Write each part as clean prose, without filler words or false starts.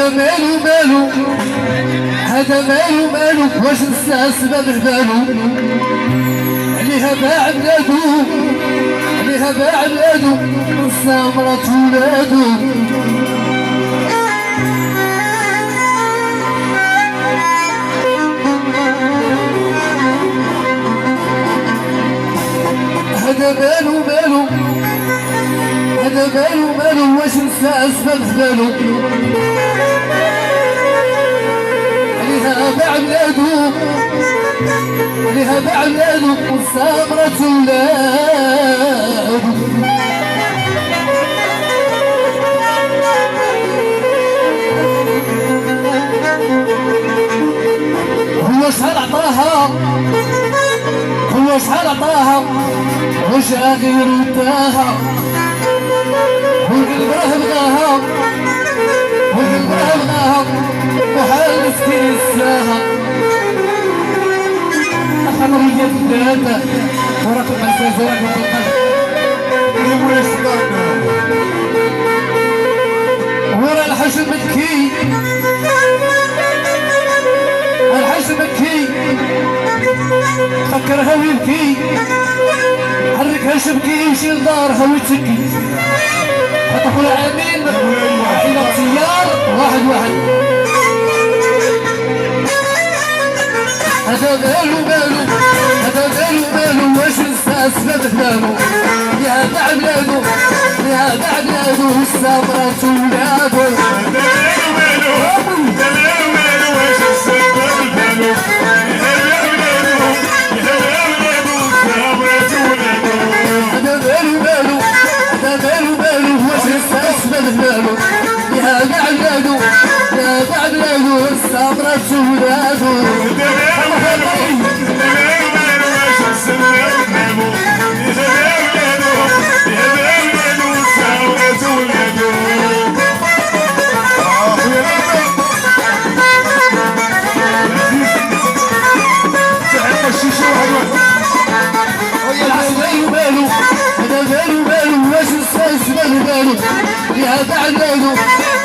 هذا مالو مالو هذا مالو مالو واش نسى سبب البالو عليها باع بلادو عليها باع بلادو نسى مرات ولادو هذا مالو مالو هذا مالو مالو واش نسى اسباب بالو عليها باع بلادو عليها باع بلادو وسامرة ولادو هو شحال عطاها هو شحال عطاها وش غير وداها والقلب بغاها والقلب بغاها وحال مسكين الساها أخمرية الثلاثة وراك المساس وراك القلب يموي صداقنا ورا الحشم مكي الحشم مكي فكرها ويبكي حركها شبكي يمشي لدارها ويتسكي هتقول امين الى اختيار واحد واحد هذا مالو مالو هذا مالو مالو واش نسى اسباب بلادو يا باع بلادو يا باع بلادو السامرات ولادو هذا مالو مالو هذا مالو مالو واش نسى اسباب بلادو بلادو يا باع بلادو يا باع بلادو السامرة ولادو يا باع بلادو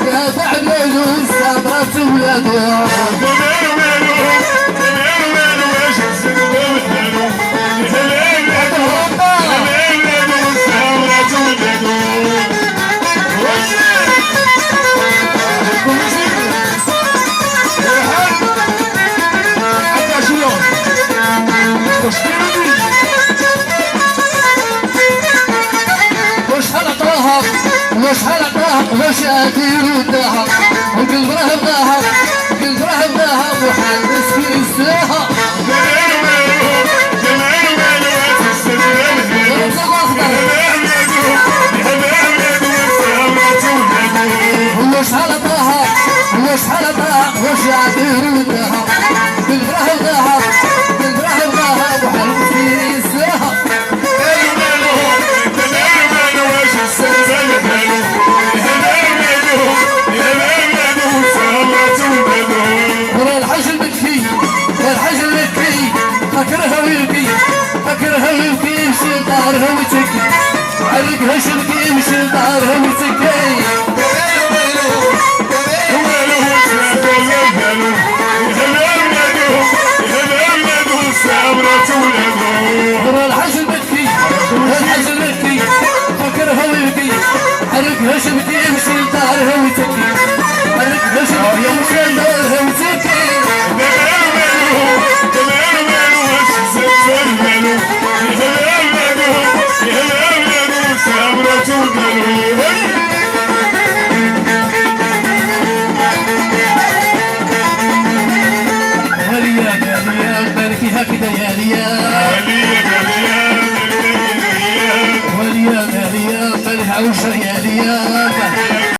يا باع بلادو السامرة ولادو مالو مالو مالو مالو واش نسى بلادو وشحال عطاها واش غادير وداها والقلب راه بغاها القلب راه بغاها وحال مسكين الساها مالو مالو مالو مالو واش السلام وشحال عطاها وشحال عطاها واش غادير وداها القلب راه بغاها القلب راه بغاها وحال مسكين الساها فكرها ويبكي فكرها ويبكي يمشي لدارها ويتكي حركها شبكي يمشي لدارها ويتكي ورا الحجر بكي الحجر بكي فكرها ويبكي حركها شبكي يمشي لدارها ويتكي